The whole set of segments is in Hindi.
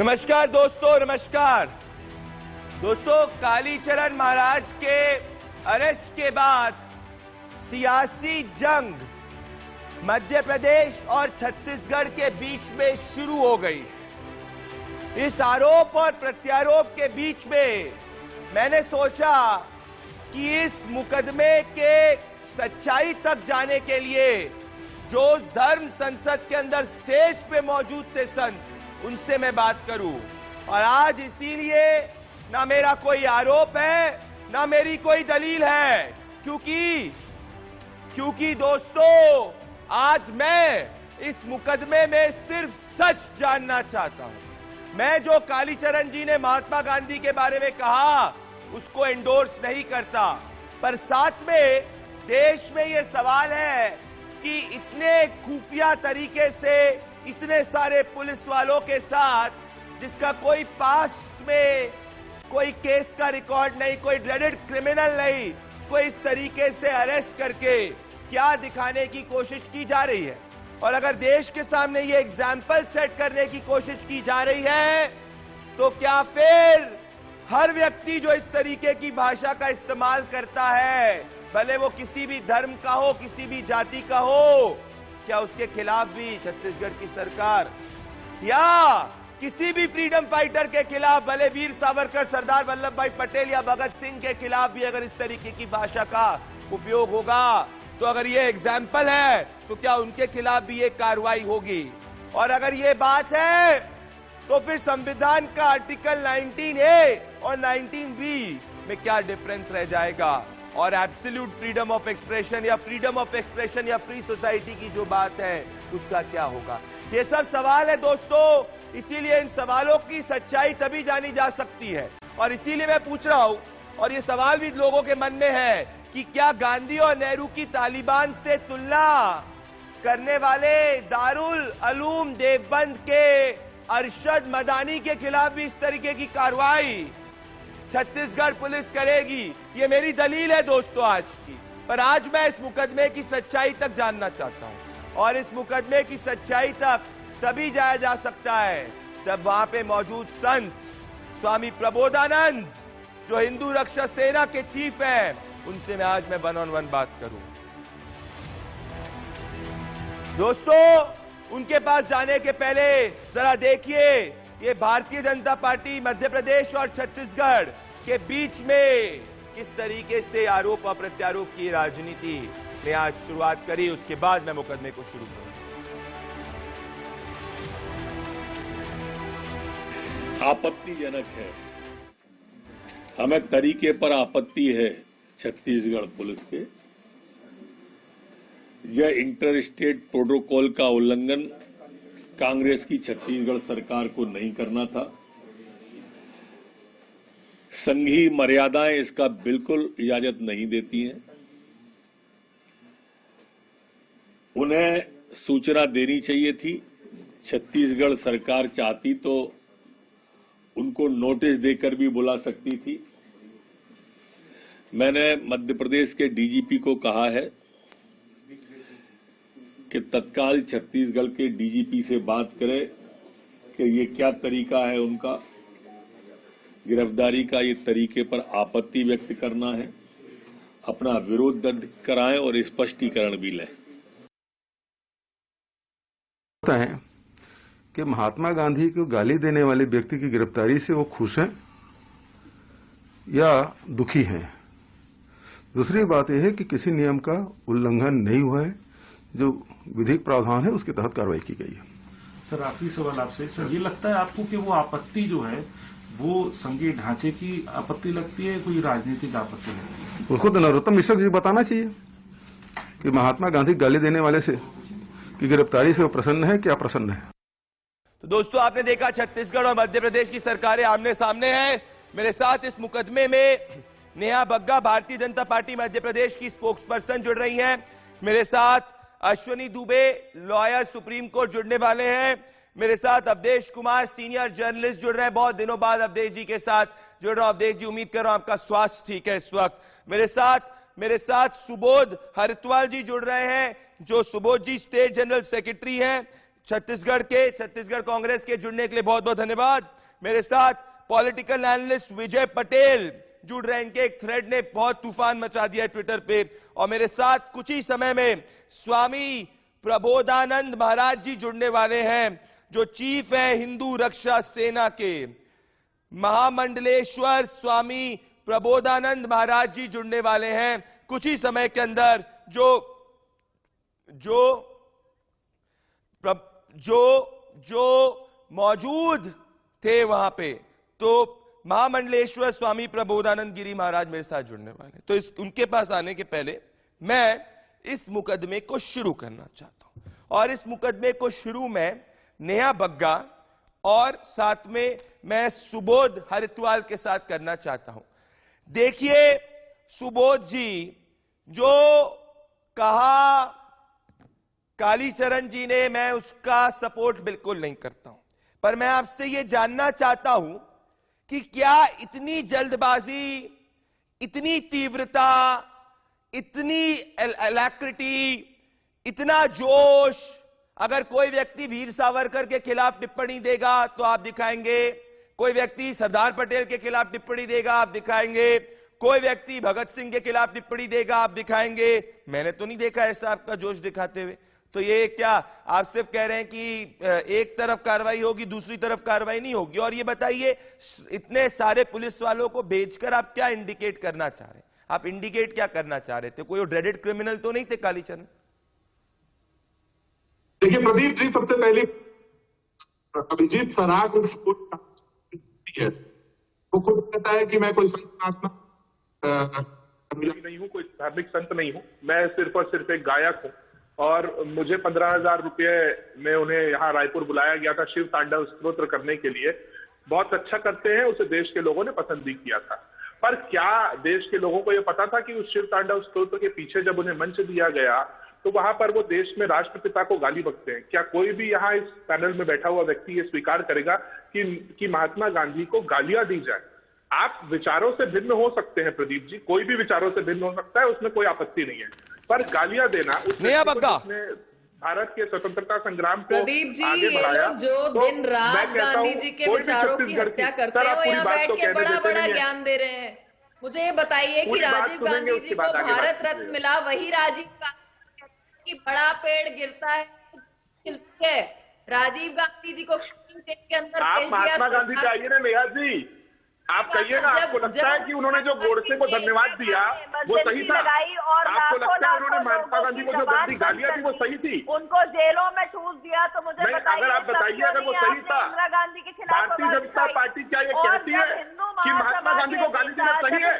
नमस्कार दोस्तों, नमस्कार दोस्तों। कालीचरण महाराज के अरेस्ट के बाद सियासी जंग मध्य प्रदेश और छत्तीसगढ़ के बीच में शुरू हो गई। इस आरोप और प्रत्यारोप के बीच में मैंने सोचा कि इस मुकदमे के सच्चाई तक जाने के लिए जो धर्म संसद के अंदर स्टेज पे मौजूद थे संत, उनसे मैं बात करूं। और आज इसीलिए ना मेरा कोई आरोप है ना मेरी कोई दलील है, क्योंकि दोस्तों आज मैं इस मुकदमे में सिर्फ सच जानना चाहता हूं। मैं जो कालीचरण जी ने महात्मा गांधी के बारे में कहा उसको एंडोर्स नहीं करता, पर साथ में देश में यह सवाल है कि इतने खुफिया तरीके से इतने सारे पुलिस वालों के साथ, जिसका कोई पास्ट में कोई केस का रिकॉर्ड नहीं, कोई ड्रेडेड क्रिमिनल नहीं, इसको इस तरीके से अरेस्ट करके क्या दिखाने की कोशिश की जा रही है। और अगर देश के सामने ये एग्जाम्पल सेट करने की कोशिश की जा रही है, तो क्या फिर हर व्यक्ति जो इस तरीके की भाषा का इस्तेमाल करता है, भले वो किसी भी धर्म का हो, किसी भी जाति का हो, क्या उसके खिलाफ भी छत्तीसगढ़ की सरकार या किसी भी फ्रीडम फाइटर के खिलाफ, भले वीर सावरकर, सरदार वल्लभ भाई पटेल या भगत सिंह के खिलाफ भी अगर इस तरीके की भाषा का उपयोग होगा, तो अगर ये एग्जाम्पल है तो क्या उनके खिलाफ भी ये कार्रवाई होगी? और अगर ये बात है तो फिर संविधान का आर्टिकल 19A और 19B में क्या डिफरेंस रह जाएगा? और एब्सोल्यूट फ्रीडम ऑफ एक्सप्रेशन या फ्रीडम ऑफ एक्सप्रेशन या फ्री सोसाइटी की जो बात है उसका क्या होगा? ये सब सवाल है दोस्तों। इसीलिए इन सवालों की सच्चाई तभी जानी जा सकती है, और इसीलिए मैं पूछ रहा हूं, और ये सवाल भी लोगों के मन में है कि क्या गांधी और नेहरू की तालिबान से तुलना करने वाले दारुल उलूम देवबंद के अरशद मदानी के खिलाफ भी इस तरीके की कार्रवाई छत्तीसगढ़ पुलिस करेगी? ये मेरी दलील है दोस्तों आज की। पर आज मैं इस मुकदमे की सच्चाई तक जानना चाहता हूं, और इस मुकदमे की सच्चाई तक तभी जाया जा सकता है जब वहां पे मौजूद संत स्वामी प्रबोधानंद, जो हिंदू रक्षा सेना के चीफ हैं, उनसे मैं आज वन ऑन वन बात करूं। दोस्तों, उनके पास जाने के पहले जरा देखिए ये भारतीय जनता पार्टी मध्य प्रदेश और छत्तीसगढ़ के बीच में किस तरीके से आरोप और प्रत्यारोप की राजनीति ने आज शुरुआत करी। उसके बाद मैं मुकदमे को शुरू करूं। आपत्तिजनक है, हमें तरीके पर आपत्ति है छत्तीसगढ़ पुलिस के। यह इंटर स्टेट प्रोटोकॉल का उल्लंघन कांग्रेस की छत्तीसगढ़ सरकार को नहीं करना था। संघीय मर्यादाएं इसका बिल्कुल इजाजत नहीं देती हैं। उन्हें सूचना देनी चाहिए थी। छत्तीसगढ़ सरकार चाहती तो उनको नोटिस देकर भी बुला सकती थी। मैंने मध्य प्रदेश के डीजीपी को कहा है कि तत्काल छत्तीसगढ़ के डीजीपी से बात करें कि ये क्या तरीका है उनका गिरफ्तारी का। ये तरीके पर आपत्ति व्यक्त करना है, अपना विरोध दर्ज कराएं और स्पष्टीकरण भी लें। होता है कि महात्मा गांधी को गाली देने वाले व्यक्ति की गिरफ्तारी से वो खुश हैं या दुखी हैं। दूसरी बात यह है कि किसी नियम का उल्लंघन नहीं हुआ है, जो विधिक प्रावधान है उसके तहत कार्रवाई की गई है। सर, आखिरी सवाल आपसे। सर, ये लगता है आपको कि वो आपत्ति जो है वो संघीय ढांचे की आपत्ति लगती है, कोई राजनीतिक आपत्ति लगती है? तो दोस्तों, आपने देखा छत्तीसगढ़ और मध्य प्रदेश की सरकारें आमने सामने हैं। मेरे साथ इस मुकदमे में नेहा बग्गा, भारतीय जनता पार्टी मध्य प्रदेश की स्पोक्स पर्सन जुड़ रही हैं। मेरे साथ Ashwani Dubey, lawyer, supreme court जुड़ने वाले हैं। मेरे साथ अवधेश कुमार, सीनियर जर्नलिस्ट जुड़ रहे हैं। बहुत दिनों बाद अवधेश जी के साथ जुड़ रहा हूं। अवधेश जी, उम्मीद कर रहा हूं आपका स्वास्थ्य ठीक है इस वक्त। मेरे साथ सुबोध हरिद्वाल जी जुड़ रहे हैं, जो सुबोध जी स्टेट जनरल सेक्रेटरी हैं छत्तीसगढ़ कांग्रेस के जुड़ने के लिए बहुत बहुत धन्यवाद। मेरे साथ पॉलिटिकल एनालिस्ट विजय पटेल जुड़ रहे हैं। इनके एक थ्रेड ने बहुत तूफान मचा दिया ट्विटर पे। और मेरे साथ कुछ ही समय में स्वामी प्रबोधानंद महाराज जी जुड़ने वाले हैं, जो चीफ है हिंदू रक्षा सेना के। महामंडलेश्वर स्वामी प्रबोधानंद महाराज जी जुड़ने वाले हैं कुछ ही समय के अंदर, जो मौजूद थे वहां पे। तो महामंडलेश्वर स्वामी प्रबोधानंद गिरी महाराज मेरे साथ जुड़ने वाले। तो उनके पास आने के पहले मैं इस मुकदमे को शुरू करना चाहता हूं, और इस मुकदमे को शुरू में नेहा बग्गा और साथ में मैं सुबोध हरिद्वाल के साथ करना चाहता हूं। देखिए सुबोध जी, जो कहा कालीचरण जी ने, मैं उसका सपोर्ट बिल्कुल नहीं करता हूं, पर मैं आपसे यह जानना चाहता हूं कि क्या इतनी जल्दबाजी, इतनी तीव्रता, इतनी एलैक्रिटी, इतना जोश, अगर कोई व्यक्ति वीर सावरकर के खिलाफ टिप्पणी देगा तो आप दिखाएंगे, कोई व्यक्ति सरदार पटेल के खिलाफ टिप्पणी देगा आप दिखाएंगे, कोई व्यक्ति भगत सिंह के खिलाफ टिप्पणी देगा आप दिखाएंगे। मैंने तो नहीं देखा ऐसा आपका जोश दिखाते हुए। तो ये क्या आप सिर्फ कह रहे हैं कि एक तरफ कार्रवाई होगी, दूसरी तरफ कार्रवाई नहीं होगी? और ये बताइए, इतने सारे पुलिस वालों को भेजकर आप क्या इंडिकेट करना चाह रहे हैं? आप इंडिकेट क्या करना चाह रहे थे? कोई ड्रेडेड क्रिमिनल तो नहीं थे कालीचरण? देखिए प्रदीप जी, सबसे पहले अभिजीत सराफ है, वो खुद कहता है कि मैं कोई संत नहीं हूँ, कोई धार्मिक संत नहीं हूँ, मैं सिर्फ और सिर्फ एक गायक हूँ। और मुझे 15,000 रुपये में उन्हें यहाँ रायपुर बुलाया गया था शिव तांडव स्तोत्र करने के लिए। बहुत अच्छा करते हैं, उसे देश के लोगों ने पसंद भी किया था। पर क्या देश के लोगों को यह पता था कि उस शिव तांडव स्तोत्र के पीछे जब उन्हें मंच दिया गया तो वहां पर वो देश में राष्ट्रपिता को गाली बकते हैं? क्या कोई भी यहाँ इस पैनल में बैठा हुआ व्यक्ति ये स्वीकार करेगा कि महात्मा गांधी को गालियां दी जाए? आप विचारों से भिन्न हो सकते हैं प्रदीप जी, कोई भी विचारों से भिन्न हो सकता है, उसमें कोई आपत्ति नहीं है, पर गालियां देना उसने भारत के स्वतंत्रता संग्राम को आगे बढ़ाया। जो दिन रात गांधी जी के विचारों की हत्या करते हैं, वो यहाँ बैठ के बड़ा बड़ा ज्ञान दे रहे हैं। मुझे ये बताइए कि राजीव गांधी जी को भारत रत्न मिला, वही राजीव गांधी की बड़ा पेड़ गिरता है, राजीव गांधी जी को के अंदर महात्मा गांधी चाहिए ना नेहा जी, आप कहिए ना, आपको लगता है कि उन्होंने जो गोडसे को धन्यवाद दिया वो सही था? आपको लगता है उन्होंने महात्मा गांधी को जो गंदी गालियां दी वो सही थी? उनको जेलों में ठूस दिया तो मुझे बताइए, अगर आप बताइए अगर वो सही था। इंदिरा गांधी के खिलाफ भारतीय जनता पार्टी क्या ये कहती है कि महात्मा गांधी को गाली देना सही है?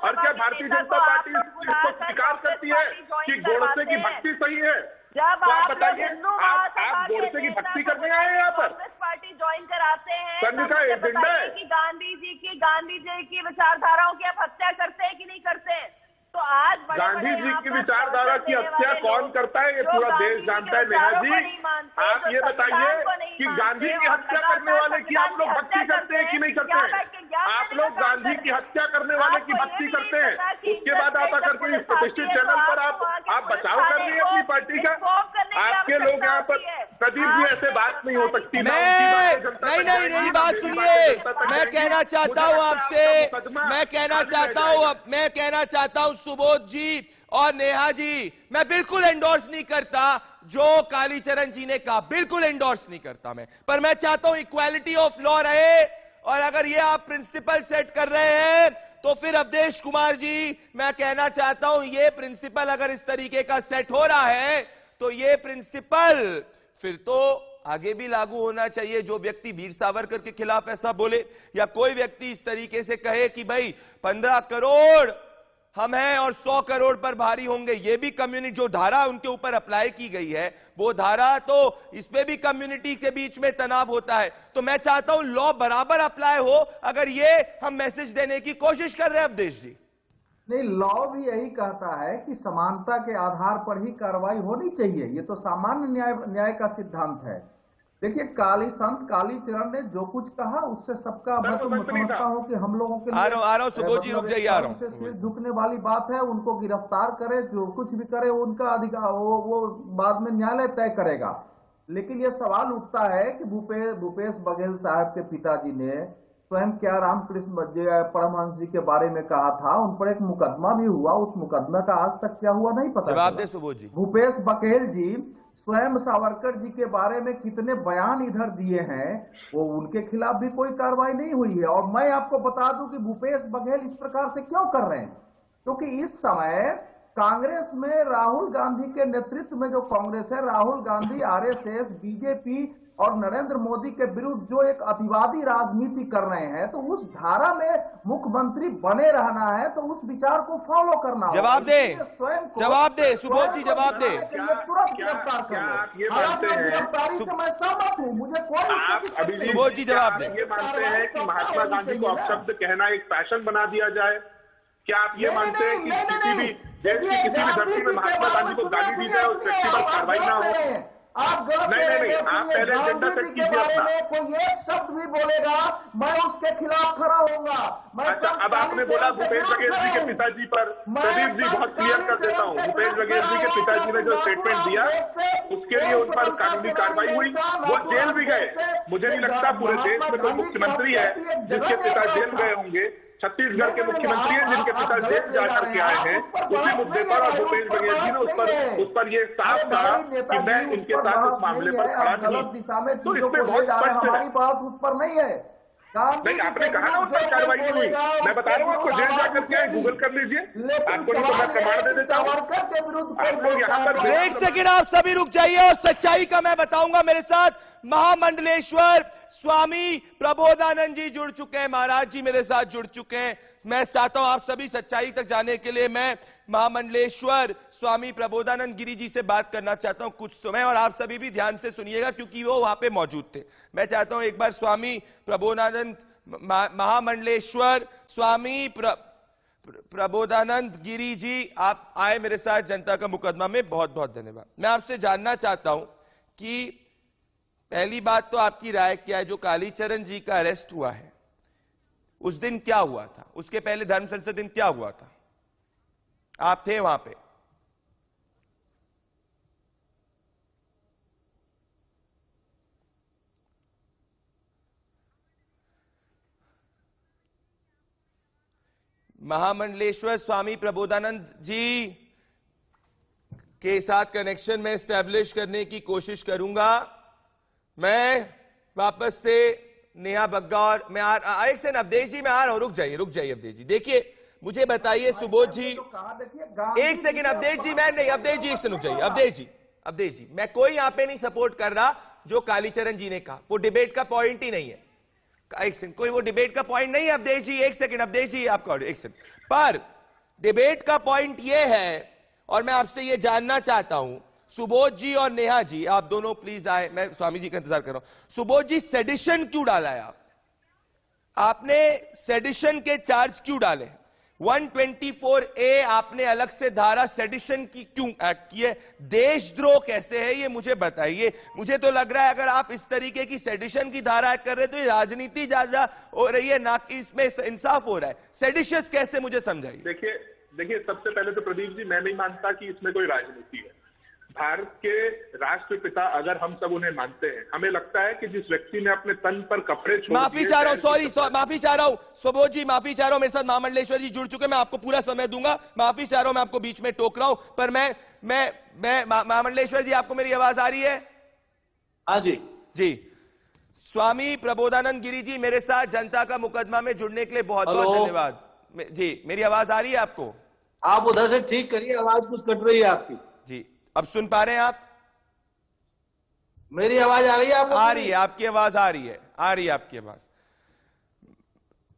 और क्या भारतीय जनता पार्टी इसको स्वीकार करती है कि गोडसे की भक्ति सही है? जब आप बताइए, आप गोडसे की भक्ति करने आए हैं यहाँ पर? कांग्रेस पार्टी ज्वाइन कराते हैं संघ का एजेंडा है कि गांधी जी की विचारधाराओं की आप हत्या करते हैं कि नहीं करते हैं? तो आज गांधी जी की विचारधारा की हत्या कौन करता है ये पूरा देश जानता है नेहा जी। आप ये बताइए कि गांधी की हत्या करने वाले की आप लोग भक्ति करते हैं कि नहीं करते हैं? आप लोग गांधी की हत्या करने वाले की भक्ति करते हैं, उसके बाद आप आकर के इस प्रतिष्ठित चैनल पर आप बचाव कर रही है अपनी पार्टी का। आपके लोग यहाँ पर प्रदीप जी, ऐसे बात नहीं हो सकती। नहीं, मेरी बात सुनिए, मैं कहना चाहता हूँ आपसे, मैं कहना चाहता हूँ सुबोध जी और नेहा जी, मैं बिल्कुल एंडोर्स नहीं करता जो कालीचरण जी ने कहा, बिल्कुल एंडोर्स नहीं करता मैं, पर मैं चाहता हूं इक्वालिटी ऑफ लॉ रहे। और अगर ये आप प्रिंसिपल सेट कर रहे हैं तो फिर अवधेश कुमार जी, मैं कहना चाहता हूं ये प्रिंसिपल अगर इस तरीके का सेट हो रहा है तो ये प्रिंसिपल फिर तो आगे भी लागू होना चाहिए। जो व्यक्ति वीर सावरकर के खिलाफ ऐसा बोले या कोई व्यक्ति इस तरीके से कहे कि भाई 15 करोड़ हम हैं और 100 करोड़ पर भारी होंगे, ये भी कम्युनिटी, जो धारा उनके ऊपर अप्लाई की गई है वो धारा, तो इसमें भी कम्युनिटी के बीच में तनाव होता है। तो मैं चाहता हूं लॉ बराबर अप्लाई हो, अगर ये हम मैसेज देने की कोशिश कर रहे हैं अवधेश जी। नहीं, लॉ भी यही कहता है कि समानता के आधार पर ही कार्रवाई होनी चाहिए, ये तो सामान्य न्याय का सिद्धांत है। देखिए, संत कालीचरण ने जो कुछ कहा उससे सबका मैं तो समझता हूँ कि हम लोगों के लिए से सिर झुकने वाली बात है। उनको गिरफ्तार करे, जो कुछ भी करे उनका अधिकार वो बाद में न्यायालय तय करेगा। लेकिन ये सवाल उठता है कि भूपेश बघेल साहब के पिताजी ने स्वयं क्या रामकृष्ण परमहंस जी के बारे में कहा था, उन पर एक मुकदमा भी हुआ, उस मुकदमे का आज तक क्या हुआ नहीं पता। जवाब दे सुबोध जी। भूपेश बघेल जी स्वयं सावरकर जी के बारे में कितने बयान इधर दिए हैं, वो उनके खिलाफ भी कोई कार्रवाई नहीं हुई है। और मैं आपको बता दूं कि भूपेश बघेल इस प्रकार से क्यों कर रहे हैं, क्योंकि इस समय कांग्रेस में राहुल गांधी के नेतृत्व में जो कांग्रेस है, राहुल गांधी आरएसएस बीजेपी और नरेंद्र मोदी के विरुद्ध जो एक अतिवादी राजनीति कर रहे हैं, तो उस धारा में मुख्यमंत्री बने रहना है तो उस विचार को फॉलो करना होगा। जवाब दे, स्वयं को जवाब दे सुबोध जी, जवाब दे। तुरंत गिरफ्तार कर लो। हालांकि गिरफ्तारी से मैं सहमत हूँ, मुझे कोई सुबोध जी जवाब दे। ये मानते हैं कि महात्मा गांधी को अपशब्द कहना एक फैशन बना दिया जाए? क्या आप ये मानते हैं कि किसी भी देश की किसी भी धरती में महात्मा गांधी को गाली दी जाए, उस व्यक्ति पर कार्रवाई ना हो? आप गलत नहीं, आप पहले एजेंडा सेट कीजिए अपना। कोई एक शब्द भी बोलेगा मैं उसके खिलाफ खड़ा होऊंगा। अच्छा, अब आपने बोला भूपेश बघेल जी के पिताजी पर, प्रदीप जी बहुत क्लियर कर देता हूँ, भूपेश बघेल जी के पिताजी ने जो स्टेटमेंट दिया उसके लिए उन पर कानूनी कार्रवाई हुई, वो जेल भी गए। मुझे नहीं लगता पूरे देश में कोई मुख्यमंत्री है जिसके पिता जेल गए होंगे। छत्तीसगढ़ के मुख्यमंत्री हैं जिनके पिता जेल जा करके आए हैं उसी मुद्दे पर, और भूपेश बघेल जी ने उस पर ये साफ कहा कि मैं इनके साथ उस मामले पर खड़ा नहीं। तो इसमें बहुत स्पष्ट है, हमारी बात उस पर नहीं है। नहीं, आपने कहा ना उस पर कार्रवाई नहीं हुई। मैं बता रहा हूँ आपको, जेल जा करके आए, गूगल कर लीजिए, आपको नहीं तो मैं प्रमाण दे देता हूँ। आप लोग यहाँ पर एक सेकंड आप सभी रुक जाइए और सच्चाई का मैं बताऊंगा। मेरे साथ महामंडलेश्वर स्वामी प्रबोधानंद जी जुड़ चुके हैं, महाराज जी मेरे साथ जुड़ चुके हैं। मैं चाहता हूं आप सभी सच्चाई तक जाने के लिए मैं महामंडलेश्वर स्वामी प्रबोधानंद गिरी जी से बात करना चाहता हूं कुछ समय, और आप सभी भी ध्यान से सुनिएगा क्योंकि वो वहां पे मौजूद थे। मैं चाहता हूं एक बार स्वामी प्रबोधानंद महामंडलेश्वर स्वामी प्रबोधानंद गिरी जी आप आए मेरे साथ जनता का मुकदमा में। बहुत बहुत धन्यवाद। मैं आपसे जानना चाहता हूं कि पहली बात तो आपकी राय क्या है, जो कालीचरण जी का अरेस्ट हुआ है उस दिन क्या हुआ था, उसके पहले धर्म संसद दिन क्या हुआ था? आप थे वहां पे? महामंडलेश्वर स्वामी प्रबोधानंद जी के साथ कनेक्शन में एस्टैब्लिश करने की कोशिश करूंगा। मैं वापस से नेहा बग्गा और मैं एक सेकंड अवधेश जी मैं आ रहा हूं, रुक जाइए अवधेश जी। देखिए मुझे बताइए सुबोध जी, एक सेकंड अवधेश जी, मैं नहीं अवधेश जी एक सेकंड रुक जाइए। अवधेश जी मैं कोई यहां पे नहीं सपोर्ट कर रहा जो कालीचरण जी ने कहा, वो डिबेट का पॉइंट ही नहीं है। एक सेकंड, कोई वो डिबेट का पॉइंट नहीं है अवधेश जी, एक सेकंड अवधेश जी आपका एक सेकंड। पर डिबेट का पॉइंट ये है और मैं आपसे ये जानना चाहता हूं, सुबोध जी और नेहा जी आप दोनों प्लीज आए, मैं स्वामी जी का इंतजार कर रहा हूं। सुबोध जी सेडिशन क्यों डाला है आपने सेडिशन के चार्ज क्यों डाले? 124A आपने अलग से धारा सेडिशन की क्यों एक्ट की है? देशद्रोह कैसे है ये मुझे बताइए। मुझे तो लग रहा है अगर आप इस तरीके की सेडिशन की धारा एक्ट कर रहे हैं तो ये राजनीति ज्यादा हो रही है, ना कि इसमें इंसाफ हो रहा है। सेडिशियस कैसे मुझे समझाइए। देखिए सबसे पहले तो प्रदीप जी मैं नहीं मानता कि इसमें कोई राजनीति है। भारत के राष्ट्रपिता अगर हम सब उन्हें मानते हैं, हमें लगता है कि जिस व्यक्ति ने अपने तन पर कपड़े छोड़ माफी चाह रहा हूं, सॉरी माफी चाह रहा हूं सुबोध जी, माफी चाह रहा हूं। मेरे साथ महामंडलेश्वर जी जुड़ चुके हैं, मैं आपको पूरा समय दूंगा। माफी चाह रहा हूं, मैं आपको बीच में टोक रहा हूं, पर मैं महामंडलेश्वर जी आपको मेरी आवाज आ रही है? हाँ जी। स्वामी प्रबोधानंद गिरी जी मेरे साथ जनता का मुकदमा में जुड़ने के लिए बहुत बहुत धन्यवाद जी। मेरी आवाज आ रही है आपको? आप उधर से ठीक करिए, आवाज कुछ कट रही है आपकी जी। अब सुन पा रहे हैं आप? मेरी आवाज आ रही है आपको? आ रही है, आपकी आवाज आ रही है आपकी आवाज।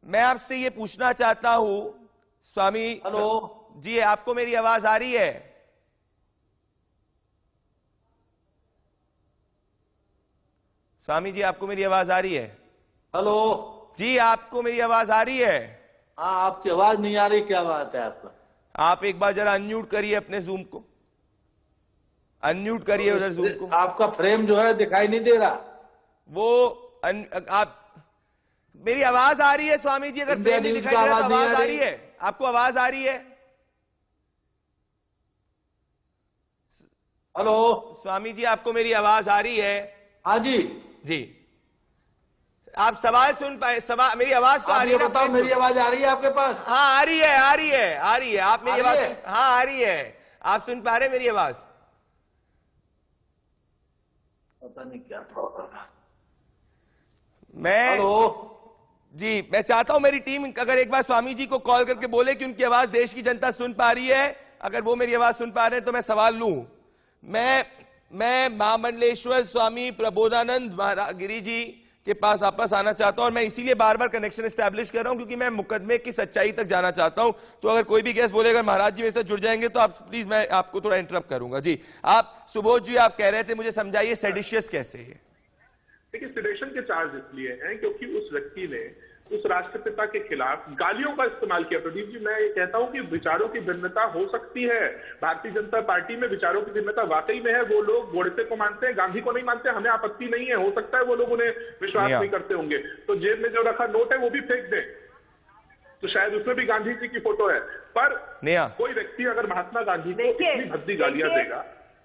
मैं आपसे ये पूछना चाहता हूं स्वामी हेलो जी, आपको मेरी आवाज आ रही है? स्वामी जी आपको मेरी आवाज आ रही है? हेलो जी आपको मेरी आवाज आ रही है? हाँ आपकी आवाज नहीं आ रही, क्या बात है आपका? आप एक बार जरा अनम्यूट करिए अपने जूम को, अनम्यूट करिए उधर जूम को। आपका फ्रेम जो है दिखाई नहीं दे रहा। आप मेरी आवाज आ रही है स्वामी जी? अगर फ्रेम नहीं दिखाई दे रहा तो आवाज आ रही है? आपको आवाज आ रही है? हेलो। स्वामी जी, आपको मेरी आवाज आ रही है? हाँ जी जी, आप सवाल सुन पाए? सवाल, मेरी आवाज तो आ रही है ना? बताओ, मेरी आवाज आ रही है आपके पास? हाँ, आ रही है, आ रही है, आ रही है। आप मेरी आवाज हाँ, आ रही है। आप सुन पा रहे मेरी आवाज? पता नहीं क्या प्रॉब्लम है। मैं जी, मैं चाहता हूं मेरी टीम अगर एक बार स्वामी जी को कॉल करके बोले कि उनकी आवाज देश की जनता सुन पा रही है। अगर वो मेरी आवाज सुन पा रहे हैं तो मैं सवाल लूं। मैं महामंडलेश्वर स्वामी प्रबोधानंद गिरी जी के पास वापस आना चाहता हूं, और मैं इसीलिए बार बार कनेक्शन एस्टैब्लिश कर रहा हूं क्योंकि मैं मुकदमे की सच्चाई तक जाना चाहता हूं। तो अगर कोई भी गेस्ट बोलेगा महाराज जी मेरे साथ जुड़ जाएंगे तो आप प्लीज, मैं आपको थोड़ा इंटरप्ट करूंगा। जी, आप सुबोध जी, आप कह रहे थे, मुझे समझाइए सेडिशियस कैसे है? देखिए, सेडेशन के चार्ज इसलिए हैं क्योंकि उस व्यक्ति ने उस राष्ट्रपिता के खिलाफ गालियों का इस्तेमाल किया। प्रदीप जी, मैं ये कहता हूं कि विचारों की भिन्नता हो सकती है। भारतीय जनता पार्टी में विचारों की भिन्नता वाकई में है। वो लोग गोडसे को मानते हैं, गांधी को नहीं मानते, हमें आपत्ति नहीं है। हो सकता है वो लोग उन्हें विश्वास नहीं करते होंगे, तो जेब में जो रखा नोट है वो भी फेंक दें, तो शायद उसमें भी गांधी जी की फोटो है। पर कोई व्यक्ति अगर महात्मा गांधी को इतनी भद्दी गालियां देगा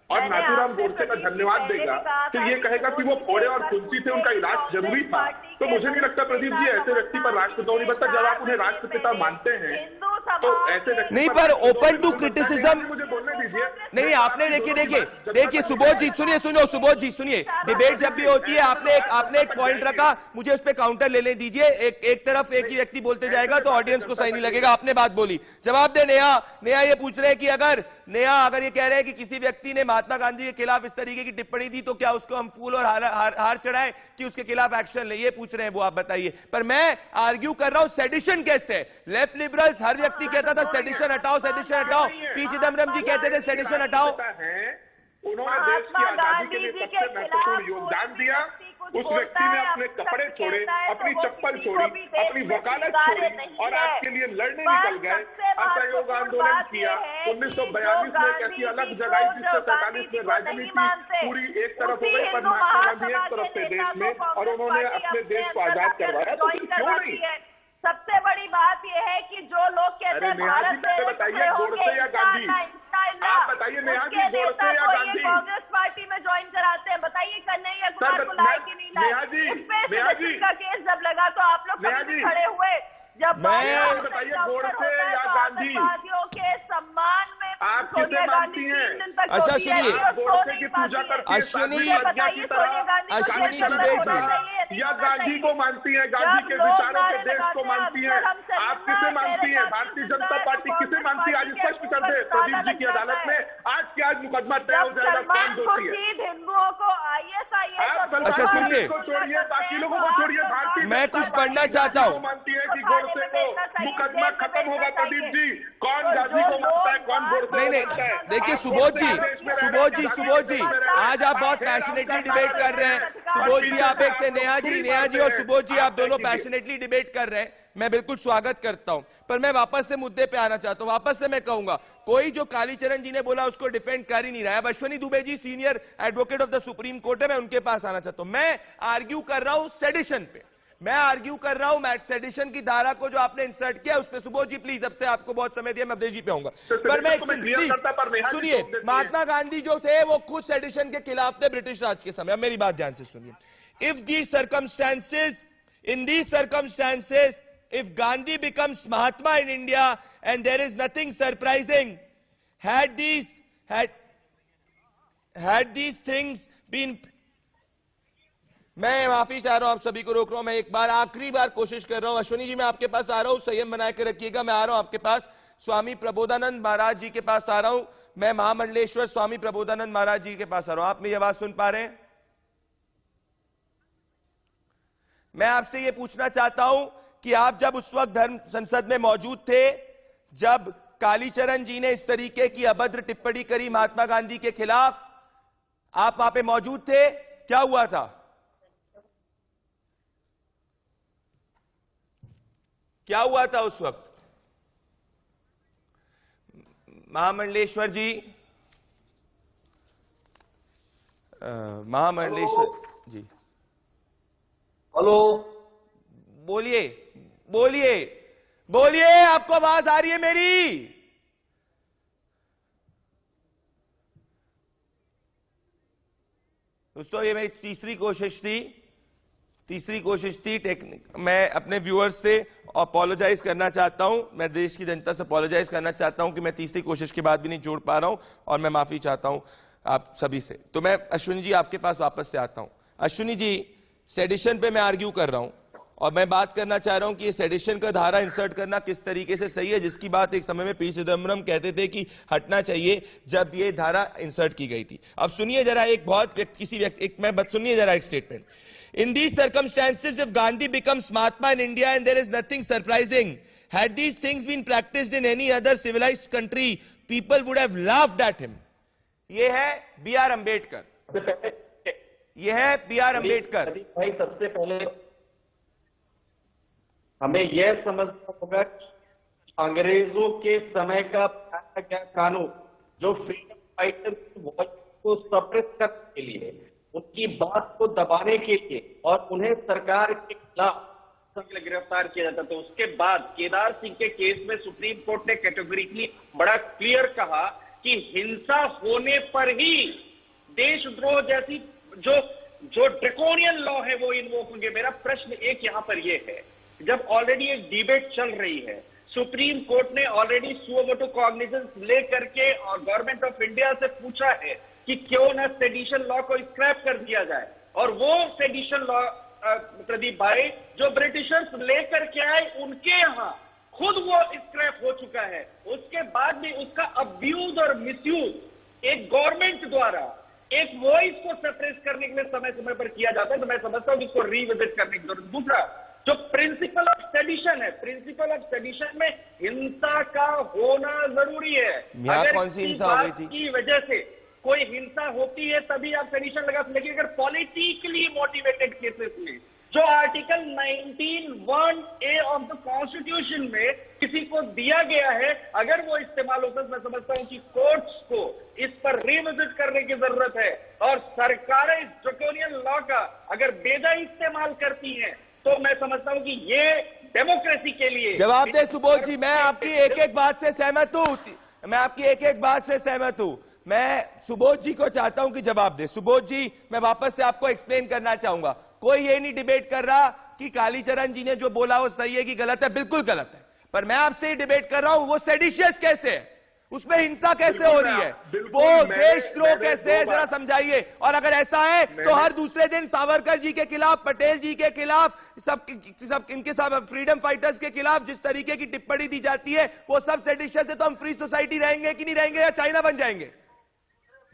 और नाथूराम गोडसे का धन्यवाद देगा, तो ये कहेगा कि वो फोड़े और फुंसी थे, उनका इलाज जरूरी था, तो मुझे नहीं लगता प्रदीप जी ऐसे व्यक्ति पर राष्ट्रपिता नहीं बनता। जब आप उन्हें राष्ट्रपिता मानते हैं तो ऐसे व्यक्ति नहीं, पर ओपन टू क्रिटिसिज्म मुझे बोलने दीजिए। नहीं, आपने देखिए सुबोध जी, सुबोध जी सुनिए, डिबेट जब भी होती है आपने एक पॉइंट रखा, मुझे उस पर काउंटर लेने दीजिए। एक तरफ एक ही व्यक्ति बोलते जाएगा तो ऑडियंस को सही नहीं लगेगा। आपने बात बोली, जवाब दे। नेहा ये पूछ रहे हैं कि अगर ये कह रहे हैं कि किसी व्यक्ति ने महात्मा गांधी के खिलाफ इस तरीके की टिप्पणी दी तो क्या उसको हम फूल और हार चढ़ाएं कि उसके खिलाफ एक्शन ले? ये पूछ रहे हैं वो, आप बताइए। पर मैं आर्ग्यू कर रहा हूं सेडिशन कैसे? लेफ्ट लिबरल्स, हर व्यक्ति कहता था सेडिशन हटाओ, सेडिशन हटाओ। पी चिदम्बरम जी कहते थे सेडिशन हटाओ। उन्होंने देश की आजादी के लिए सबसे महत्वपूर्ण योगदान दिया। उस व्यक्ति ने अपने कपड़े छोड़े, अपनी चप्पल छोड़ी, अपनी वकालत छोड़ी और आपके लिए लड़ने निकल गए, असहयोग आंदोलन किया। 1942 में एक ऐसी अलग जगाई जिससे 47 में राजनीति पूरी एक तरफ हो गई, पर महात्मा गांधी एक तरफ थे देश में, और उन्होंने अपने देश को आजाद करवाया। तो क्यों नहीं? सबसे बड़ी बात यह है कि जो लोग कहते हैं भारत से बताइए, गोडसे या गांधी? आप बताइए नेहा जी, गोडसे या गांधी? कांग्रेस पार्टी में ज्वाइन कराते हैं, बताइए कन्हैया कुमार को लाए कि नहीं लाए? का केस जब लगा तो आप लोग खड़े हुए। जब बताइए, गोडसे या गांधी? के सम्मान में आप किसे मानती हैं? अच्छा सुनिए, गोडसे की पूजा करती है अश्विनी दुबे जी, या गांधी को मानती है, गांधी के विचारों के देश को मानती है? आप किसे मानती हैं? भारतीय जनता पार्टी किसे मानती है? आज स्पष्ट कर दे प्रदीप जी की अदालत में। आज के आज मुकदमा तय हो जाएगा कौन दोषी है। हिंदुओं को अच्छा सुनिए, छोड़िए, बाकी लोगों को छोड़िए। भारतीय मैं कुछ पढ़ना चाहता हूँ। मानती है कि गोडसे को मुकदमा खत्म होगा। प्रदीप जी, कौन गांधी को मानता है, कौन गोडसे? नहीं, देखिए सुबोध जी, आज आप बहुत पैशनेटली डिबेट कर रहे हैं। सुबोध जी, आप एक से नेहा जी और सुबोध जी, आप दोनों पैशनेटली डिबेट कर रहे हैं, मैं बिल्कुल स्वागत करता हूं। पर मैं वापस से मुद्दे पे आना चाहता हूं। वापस से मैं कहूंगा, कोई जो कालीचरण जी ने बोला उसको डिफेंड कर ही नहीं रहा है। अब Ashwini Dubey ji senior advocate of the supreme court है, मैं उनके पास आना चाहता हूं। मैं आर्ग्यू कर रहा हूं सेडिशन पे, मैं आर्ग्यू कर रहा हूं सेडिशन की धारा को जो आपने इंसर्ट किया उस पे। सुबोध जी प्लीज, अब से आपको बहुत समय दिया, मैं अवधेश जी पे आऊंगा। पर मैं सुनिए, महात्मा गांधी जो थे वो खुद सेडिशन के खिलाफ थे ब्रिटिश राज के समय। अब मेरी बात ध्यान से सुनिए। If these circumstances, in these circumstances, if Gandhi becomes Mahatma in India, and there is nothing surprising, had these things been, मैं माफी चाह रहा हूं, आप सभी को रोक रहा हूं, मैं एक बार आखिरी बार कोशिश कर रहा हूं। अश्विनी जी, मैं आपके पास आ रहा हूं, संयम बना के रखिएगा। मैं आ रहा हूं आपके पास, स्वामी प्रबोधानंद महाराज जी के पास आ रहा हूं। मैं महामंडलेश्वर स्वामी प्रबोधानंद महाराज जी के पास आ रहा हूं। आप मेरी आवाज सुन पा रहे हैं? मैं आपसे यह पूछना चाहता हूं कि आप जब उस वक्त धर्म संसद में मौजूद थे, जब कालीचरण जी ने इस तरीके की अभद्र टिप्पणी करी महात्मा गांधी के खिलाफ, आप वहां पे मौजूद थे? क्या हुआ था? क्या हुआ था उस वक्त? महामंडलेश्वर जी, महामंडलेश्वर जी, हेलो, बोलिए बोलिए बोलिए, आपको आवाज आ रही है मेरी? दोस्तों ये मेरी तीसरी कोशिश थी मैं अपने व्यूअर्स से अपोलोजाइज करना चाहता हूं, मैं देश की जनता से अपोलोजाइज करना चाहता हूं कि मैं तीसरी कोशिश के बाद भी नहीं जोड़ पा रहा हूं और मैं माफी चाहता हूं आप सभी से। तो मैं अश्विनी जी आपके पास वापस से आता हूं। अश्विनी जी, सेडिशन पे मैं आर्ग्यू कर रहा हूं और मैं बात करना चाह रहा हूं कि ये सेडिशन का धारा इंसर्ट करना किस तरीके से सही है, जिसकी बात एक समय में पी चिदम्बरम कहते थे कि हटना चाहिए जब ये धारा इंसर्ट की गई थी। अब सुनिए जरा सुनिए जरा एक statement. In these circumstances, if Gandhi becomes Mahatma in India, and there is nothing surprising, had these things been practiced in any other civilized country, people would have laughed at him. ये है बी आर अंबेडकर। ये है बी आर अंबेडकर। भाई सबसे पहले हमें यह समझना होगा कि अंग्रेजों के समय का कानून जो फ्रीडम फाइटर की वॉइस को सप्रेस करने के लिए, उनकी बात को दबाने के लिए और उन्हें सरकार के खिलाफ गिरफ्तार किया जाता, तो उसके बाद केदार सिंह के केस में सुप्रीम कोर्ट ने कैटेगोरिकली बड़ा क्लियर कहा कि हिंसा होने पर ही देशद्रोह जैसी जो ड्रैकोनियन लॉ है वो इन्वोक होंगे। मेरा प्रश्न एक यहां पर यह है, जब ऑलरेडी एक डिबेट चल रही है, सुप्रीम कोर्ट ने ऑलरेडी सुओ मोटो कॉग्निजेंस लेकर के और गवर्नमेंट ऑफ इंडिया से पूछा है कि क्यों ना सेडिशन लॉ को स्क्रैप कर दिया जाए, और वो सेडिशन लॉ प्रदीप भाई जो ब्रिटिशर्स लेकर के आए उनके यहां खुद वो स्क्रैप हो चुका है। उसके बाद भी उसका अब्यूज और मिसयूज एक गवर्नमेंट द्वारा एक वॉइस को सप्रेस करने के लिए समय समय पर किया जाता है, तो मैं समझता हूं कि इसको रीविजिट करने की जरूरत। दूसरा जो प्रिंसिपल ऑफ सेडिशन है, प्रिंसिपल ऑफ सेडिशन में हिंसा का होना जरूरी है। अगर कौन सी हिंसा हो गई थी की वजह से कोई हिंसा होती है तभी आप सेडिशन लगा सकते, लेकिन अगर पॉलिटिकली मोटिवेटेड केसेस में जो article 19(1)(a) of the constitution में किसी को दिया गया है, अगर वो इस्तेमाल होता है, मैं समझता हूं कि कोर्ट्स को इस पर रिविजिट करने की जरूरत है और सरकारें इस ड्रैकोनियन लॉ का अगर बेजा इस्तेमाल करती हैं तो मैं समझता हूं कि ये डेमोक्रेसी के लिए जवाब दे। सुबोध जी, मैं आपकी एक एक बात से सहमत हूं, मैं सुबोध जी को चाहता हूं कि जवाब दे। सुबोध जी, मैं वापस से आपको एक्सप्लेन करना चाहूंगा, कोई ये नहीं डिबेट कर रहा कि कालीचरण जी ने जो बोला वो सही है कि गलत है, बिल्कुल गलत है, पर मैं आपसे ही डिबेट कर रहा हूं वो सेडिशियस कैसे है, उसमें हिंसा कैसे हो रही है, वो देशद्रोह कैसे है, जरा समझाइए। और अगर ऐसा है तो हर दूसरे दिन सावरकर जी के खिलाफ, पटेल जी के खिलाफ, सब इनके सब फ्रीडम फाइटर्स के खिलाफ जिस तरीके की टिप्पणी दी जाती है वो सब सेडिशियस है, तो हम फ्री सोसाइटी रहेंगे कि नहीं रहेंगे या चाइना बन जाएंगे?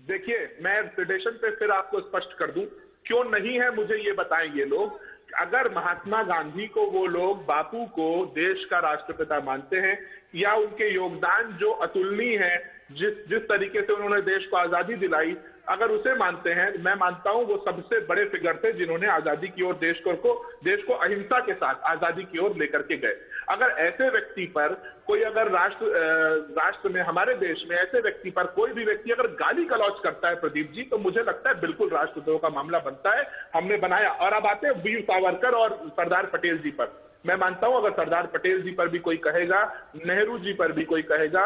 देखिए, मैं सेडिशन पे फिर आपको स्पष्ट कर दूं, क्यों नहीं है मुझे ये बताएं ये लोग। अगर महात्मा गांधी को वो लोग बापू को देश का राष्ट्रपिता मानते हैं या उनके योगदान जो अतुलनीय है, जिस तरीके से उन्होंने देश को आजादी दिलाई, अगर उसे मानते हैं, मैं मानता हूं वो सबसे बड़े फिगर थे जिन्होंने आजादी की ओर देश को अहिंसा के साथ आजादी की ओर लेकर के गए। अगर ऐसे व्यक्ति पर कोई अगर राष्ट्र में, हमारे देश में ऐसे व्यक्ति पर कोई भी व्यक्ति अगर गाली गलौज करता है प्रदीप जी, तो मुझे लगता है बिल्कुल राष्ट्रद्रोह का मामला बनता है। हमने बनाया। और अब आते हैं वीर सावरकर और सरदार पटेल जी पर। मैं मानता हूं अगर सरदार पटेल जी पर भी कोई कहेगा, नेहरू जी पर भी कोई कहेगा,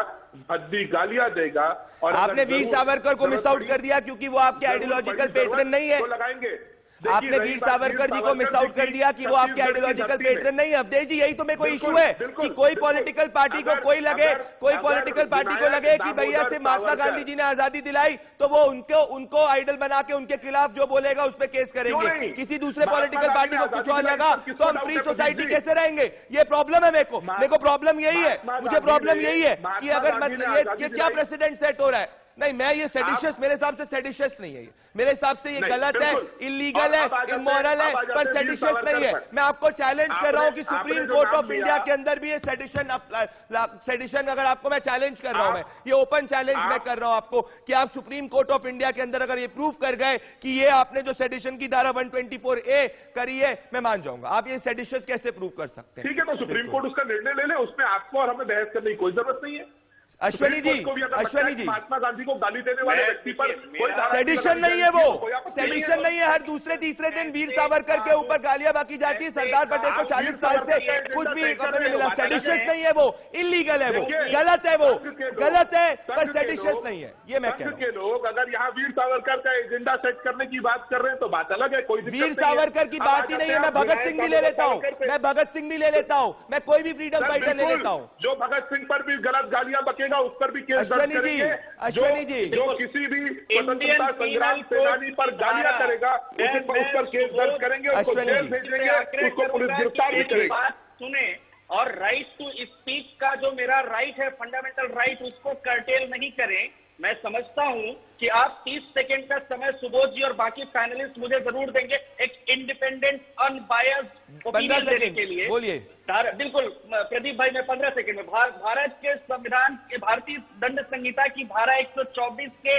भद्दी गालियां देगा, और आपने वीर सावरकर को मिस आउट कर दिया क्योंकि वो आपके आइडियोलॉजिकल पेट्रन नहीं है। तो लगाएंगे। आपने वीर सावरकर जी को मिस आउट कर दिया कि वो आपके आइडियोलॉजिकल पेट्रन नहीं है। अवधेश जी, यही तो मेरे को इशू है कि कोई पॉलिटिकल पार्टी को लगे कि भैया से महात्मा गांधी जी ने आजादी दिलाई तो वो उनको आइडल बना के उनके खिलाफ जो बोलेगा उस पर केस करेंगे। किसी दूसरे पॉलिटिकल पार्टी को कुछ और लगा तो हम फ्री सोसाइटी कैसे रहेंगे? ये प्रॉब्लम है मेरे को प्रॉब्लम यही है, मुझे प्रॉब्लम यही है कि अगर मतलब ये क्या प्रेसिडेंट सेट हो रहा है। नहीं, मैं ये सेडिशियस, मेरे हिसाब से सेडिशियस नहीं है, मेरे हिसाब से ये गलत है, इलीगल है, इमोरल है, पर सेडिशियस नहीं है। मैं आपको चैलेंज कर रहा हूं कि सुप्रीम कोर्ट ऑफ इंडिया के अंदर भी ये सेडिशन अगर आपको मैं चैलेंज कर रहा हूं, मैं ये ओपन चैलेंज मैं कर रहा हूं आपको कि आप सुप्रीम कोर्ट ऑफ इंडिया के अंदर अगर ये प्रूव कर गए कि ये आपने जो सेडिशन की धारा 124A करी है, मैं मान जाऊंगा। आप ये सेडिशियस कैसे प्रूव कर सकते हैं? ठीक है, तो सुप्रीम कोर्ट उसका निर्णय ले ले, उसमें आपको और हमें बहस करने की कोई जरूरत नहीं है। अश्वनी जी, अश्वनी जी, महात्मा गांधी को गाली देने वाले व्यक्ति पर कोई सेडिशन नहीं है वो, सेडिशन नहीं है। हर दूसरे तीसरे दिन वीर सावरकर के ऊपर गालियां बाकी जाती है। सरदार पटेल को 40 साल से कुछ भी खबर नहीं मिला। सेडिशस नहीं है वो, इलीगल है वो, गलत है वो, गलत है, पर सेडिशस नहीं है। ये मैं कह रहा हूं। के लोग अगर यहाँ वीर सावरकर का एजेंडा सेट करने की बात कर रहे हैं तो बात अलग है, कोई वीर सावरकर की बात ही नहीं है। मैं भगत सिंह भी ले लेता हूँ, मैं भगत सिंह भी ले लेता हूँ, मैं कोई भी फ्रीडम फाइटर ले लेता हूँ। जो भगत सिंह पर भी गलत गालियां बकेगा उस पर भी केस दर्ज करेंगे। अश्वनी जी, जो किसी भी स्वतंत्रता संग्राम सेनानी पर गालियां करेगा उस पर केस दर्ज करेंगे, उसको जेल भेजेंगे, उसको पुलिस गिरफ्तार भी करेगी। बात सुने, और राइट टू स्पीच का जो मेरा राइट है, फंडामेंटल राइट, उसको कर्टेल नहीं करें। मैं समझता हूं कि आप 30 सेकंड का समय सुबोध जी और बाकी पैनलिस्ट मुझे जरूर देंगे एक इंडिपेंडेंट अनबायस्ड ओपिनियन देने के लिए। बोलिए। बिल्कुल प्रदीप भाई, मैं 15 सेकंड में भारत के संविधान के भारतीय दंड संहिता की धारा 124 के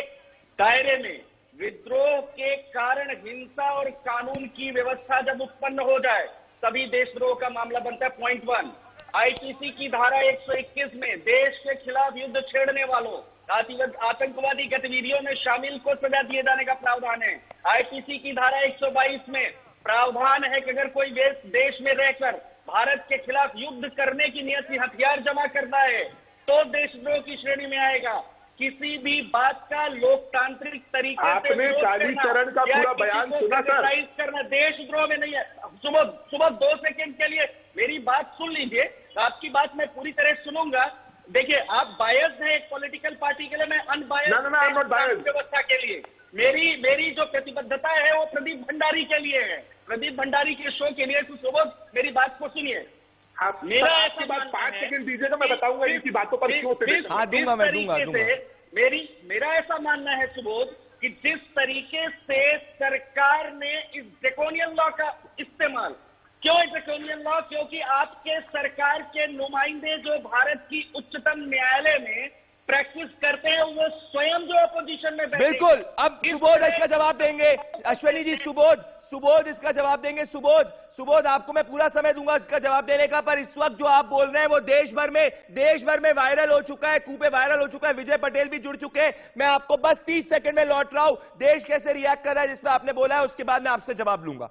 दायरे में विद्रोह के कारण हिंसा और कानून की व्यवस्था जब उत्पन्न हो जाए तभी देशद्रोह का मामला बनता है। पॉइंट 1, आईपीसी की धारा 121 में देश के खिलाफ युद्ध छेड़ने वालों, आतंकवादी गतिविधियों में शामिल को सजा दिए जाने का प्रावधान है। आईपीसी की धारा 122 में प्रावधान है कि अगर कोई देश में रहकर भारत के खिलाफ युद्ध करने की नियत से हथियार जमा करता है तो देशद्रोह की श्रेणी में आएगा। किसी भी बात का लोकतांत्रिक तरीके से आपने कालीचरण का पूरा बयान सुना सर? करना देशद्रोह में नहीं है। सुबह 2 सेकंड के लिए मेरी बात सुन लीजिए, आपकी बात मैं पूरी तरह सुनूंगा। देखिए, आप बायस्ड हैं एक पॉलिटिकल पार्टी के लिए, मैं अनबायस्ड व्यवस्था के लिए। मेरी जो प्रतिबद्धता है वो प्रदीप भंडारी के लिए है, प्रदीप भंडारी के शो के लिए। तो सुबोध, मेरी बात को सुनिए। मेरा ऐसी बात 5 सेकंड दीजिएगा, मैं बताऊंगा इनकी बातों पर क्यों से मेरा ऐसा मानना है सुबोध कि जिस तरीके से सरकार ने इस ड्रैकोनियन लॉ का इस्तेमाल, क्यों ड्रैकोनियन लॉ? क्योंकि आपके सरकार के नुमाइंदे जो भारत की उच्चतम न्यायालय में प्रैक्टिस करते हैं वो स्वयं जो अपोजिशन में बैठे। बिल्कुल, अब सुबोध इसका जवाब देंगे। अश्वनी जी, सुबोध इसका जवाब देंगे। सुबोध आपको मैं पूरा समय दूंगा इसका जवाब देने का, पर इस वक्त जो आप बोल रहे हैं वो देश भर में वायरल हो चुका है, कूपे वायरल हो चुका है, विजय पटेल भी जुड़ चुके हैं। मैं आपको बस 30 सेकंड में लौट रहा हूं, देश कैसे रिएक्ट कर रहा है जिस पे आपने बोला है, उसके बाद मैं आपसे जवाब लूंगा।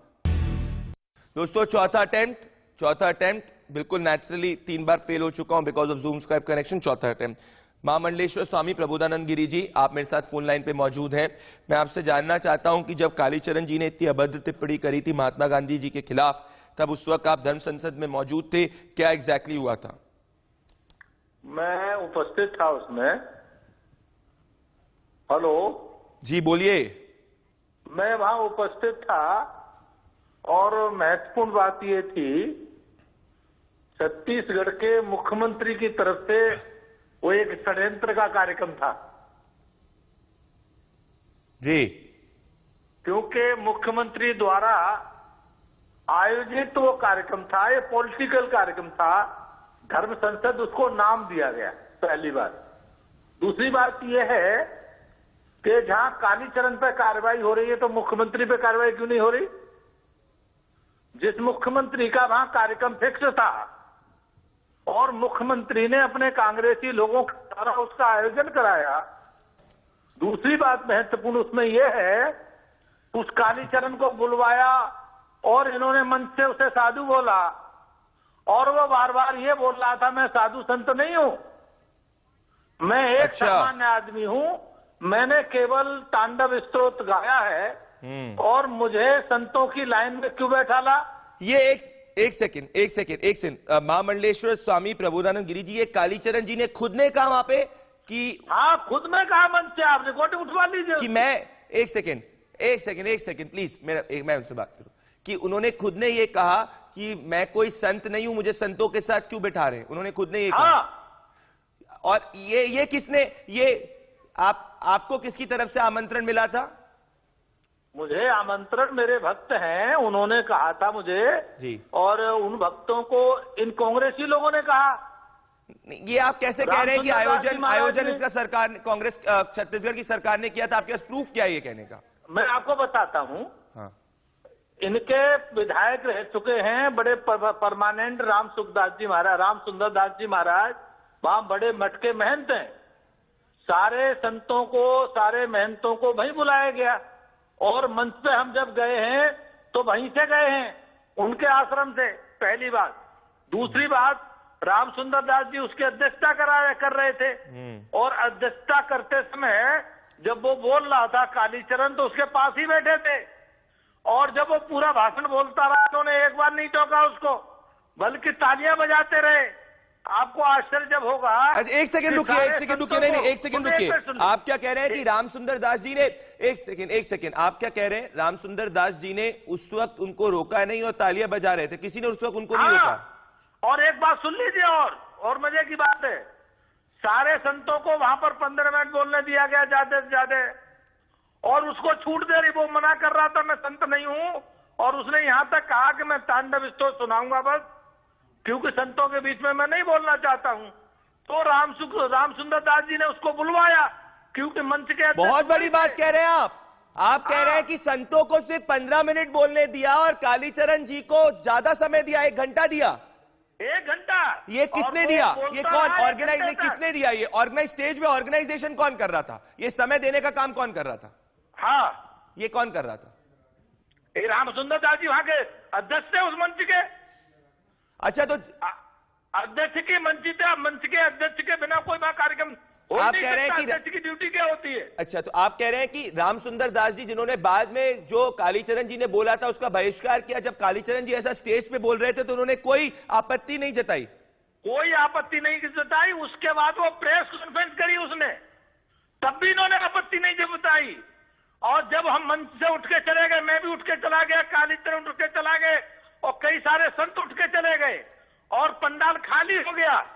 दोस्तों, चौथा अटेम्प्ट बिल्कुल नेचुरली 3 बार फेल हो चुका हूं because of zoom Skype connection. चौथा अटेम्प्ट। महामंडलेश्वर स्वामी प्रबोधानंद गिरी जी, आप मेरे साथ फोन लाइन पे मौजूद हैं। मैं आपसे जानना चाहता हूं कि जब कालीचरण जी ने इतनी अभद्र टिप्पणी करी थी महात्मा गांधी जी के खिलाफ, तब उस वक्त आप धर्म संसद में मौजूद थे, क्या एग्जैक्टली हुआ था? मैं उपस्थित था उसमें। हेलो जी, बोलिए। मैं वहां उपस्थित था और महत्वपूर्ण बात यह थी, छत्तीसगढ़ के मुख्यमंत्री की तरफ से वो एक षड्यंत्र का कार्यक्रम था जी, क्योंकि मुख्यमंत्री द्वारा आयोजित वो कार्यक्रम था, ये पॉलिटिकल कार्यक्रम था। धर्म संसद उसको नाम दिया गया, पहली बात। दूसरी बात यह है कि जहां कालीचरण पे कार्रवाई हो रही है तो मुख्यमंत्री पे कार्रवाई क्यों नहीं हो रही? जिस मुख्यमंत्री का वहां कार्यक्रम फिक्स था और मुख्यमंत्री ने अपने कांग्रेसी लोगों के द्वारा उसका आयोजन कराया। दूसरी बात महत्वपूर्ण उसमें यह है, उस कालीचरण को बुलवाया और इन्होंने मंच से उसे साधु बोला और वो बार बार ये बोल रहा था मैं साधु संत नहीं हूं, मैं एक सामान्य आदमी हूं, मैंने केवल तांडव स्तोत्र गाया है और मुझे संतों की लाइन में क्यों बैठाला? ये एक सेकंड महामंडलेश्वर स्वामी प्रबोधानंद गिरी जी, ये कालीचरण जी ने खुद ने कहा वहां पे कि, हाँ खुद में कहा मंच से, आप रिकॉर्डिंग उठवा लीजिए कि मैं एक सेकंड प्लीज, मैं उनसे बात करूं, कि उन्होंने खुद ने ये कहा कि मैं कोई संत नहीं हूं, मुझे संतों के साथ क्यों बैठा रहे हैं, उन्होंने खुद ने ये कहा। और ये किसने, ये आपको किसकी तरफ से आमंत्रण मिला था? मुझे आमंत्रण मेरे भक्त हैं, उन्होंने कहा था मुझे जी, और उन भक्तों को इन कांग्रेसी लोगों ने कहा। ये आप कैसे कह रहे हैं कि आयोजन इसका सरकार, कांग्रेस छत्तीसगढ़ की सरकार ने किया था? आपके पास प्रूफ क्या है ये कहने का? मैं आपको बताता हूं। हाँ। इनके विधायक रह चुके हैं बड़े परमानेंट राम सुंदर दास जी महाराज, वहां बड़े मटके महंत हैं, सारे संतों को, सारे महंतों को वहीं बुलाया गया और मंच पे हम जब गए हैं तो वहीं से गए हैं, उनके आश्रम से। पहली बात। दूसरी बात, राम सुंदर दास जी उसकी अध्यक्षता कर रहे थे और अध्यक्षता करते समय जब वो बोल रहा था कालीचरण तो उसके पास ही बैठे थे और जब वो पूरा भाषण बोलता रहा उन्होंने एक बार नहीं टोका उसको, बल्कि तालियां बजाते रहे। आपको आश्चर्य जब होगा। अच्छा, एक सेकंड रुकिए, एक सेकंड रुकिए, नहीं, एक सेकंड रुकिए। आप क्या कह रहे हैं कि रामसुंदर दास जी ने, एक सेकंड, आप क्या कह रहे हैं रामसुंदर दास जी ने उस वक्त उनको रोका नहीं और तालियां बजा रहे थे, किसी ने उस वक्त उनको नहीं रोका? और एक बात सुन लीजिए, और मजे की बात है, सारे संतों को वहां पर 15 मिनट बोलने दिया गया ज्यादा से ज्यादा, और उसको छूट दे रही, वो मना कर रहा था मैं संत नहीं हूं, और उसने यहां तक कहा कि मैं तांडव स्तोत्र सुनाऊंगा बस, क्योंकि संतों के बीच में मैं नहीं बोलना चाहता हूं। तो राम सुंदर दास जी ने उसको बुलवाया, क्योंकि मंच के बहुत बड़ी बात कह रहे हैं आप कह रहे हैं कि संतों को सिर्फ 15 मिनट बोलने दिया और कालीचरण जी को ज्यादा समय दिया, 1 घंटा दिया। 1 घंटा? ये किसने दिया? ये कौन ऑर्गेनाइज, किसने दिया? ये ऑर्गेनाइज, स्टेज में ऑर्गेनाइजेशन कौन कर रहा था? ये समय देने का काम कौन कर रहा था? हाँ, ये कौन कर रहा था? रामसुंदर दास जी वहां के अध्यक्ष थे उस मंच के। अच्छा, तो अध्यक्ष के मंच के अध्यक्ष के बिना कोई वहां कार्यक्रम आप कह रहे हैं कि अध्यक्ष की ड्यूटी क्या होती है? अच्छा, तो आप कह रहे हैं कि रामसुंदर दास जी जिन्होंने बाद में जो कालीचरण जी ने बोला था उसका बहिष्कार किया, जब कालीचरण जी ऐसा स्टेज पे बोल रहे थे तो उन्होंने कोई आपत्ति नहीं जताई? कोई आपत्ति नहीं जताई। उसके बाद वो प्रेस कॉन्फ्रेंस करी उसने, तब भी इन्होंने आपत्ति नहीं जताई। और जब हम मंच से उठ के चले गए, मैं भी उठ के चला गया, कालीचरण उठ के चला गए और कई सारे संत उठ के चले गए और पंडाल खाली हो गया।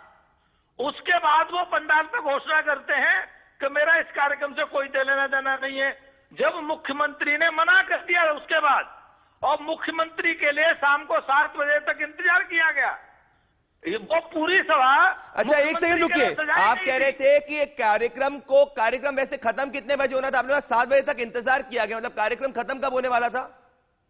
उसके बाद वो पंडाल पे घोषणा करते हैं कि मेरा इस कार्यक्रम से कोई लेना देना नहीं है। जब मुख्यमंत्री ने मना कर दिया उसके बाद, और मुख्यमंत्री के लिए शाम को 7 बजे तक इंतजार किया गया, वो पूरी सभा। अच्छा, एक सेकंड रुकिए, आप कह रहे थे कि एक कार्यक्रम वैसे खत्म कितने बजे होना था? आपने 7 बजे तक इंतजार किया गया, मतलब कार्यक्रम खत्म कब होने वाला था?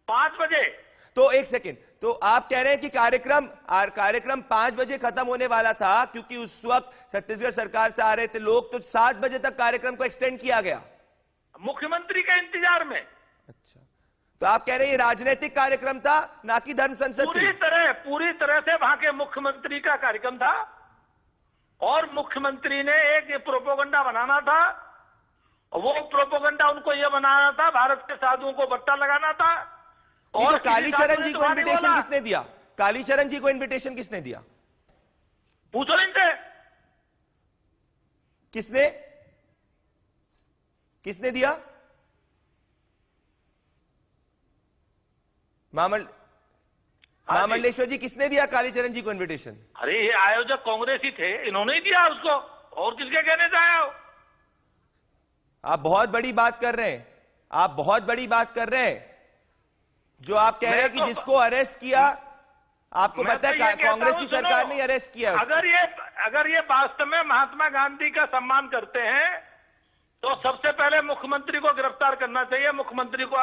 5 बजे। तो एक सेकंड, तो आप कह रहे हैं कि कार्यक्रम 5 बजे खत्म होने वाला था, क्योंकि उस वक्त छत्तीसगढ़ सरकार से आ रहे थे लोग, तो 7 बजे तक कार्यक्रम को एक्सटेंड किया गया मुख्यमंत्री के इंतजार में। अच्छा, तो आप कह रहे हैं ये राजनीतिक कार्यक्रम था, ना कि धर्म संसद? पूरी तरह से वहां के मुख्यमंत्री का कार्यक्रम था और मुख्यमंत्री ने एक प्रोपोगंडा बनाना था। वो प्रोपोगंडा उनको ये बनाना था, भारत के साधुओं को बट्टा लगाना था। और तो कालीचरण जी को इनविटेशन किसने दिया? कालीचरण जी को इनविटेशन किसने दिया? पूछो इनसे। किसने दिया? महामंडलेश्वर जी, किसने दिया कालीचरण जी को इनविटेशन? अरे ये आयोजक कांग्रेस ही थे, इन्होंने ही दिया उसको, और किसके कहने से आया हो? आप बहुत बड़ी बात कर रहे हैं, आप बहुत बड़ी बात कर रहे हैं। जो आप कह रहे हैं कि जिसको अरेस्ट किया, आपको पता है कांग्रेस की सरकार ने अरेस्ट किया। अगर ये वास्तव में महात्मा गांधी का सम्मान करते हैं तो सबसे पहले मुख्यमंत्री को गिरफ्तार करना चाहिए, मुख्यमंत्री को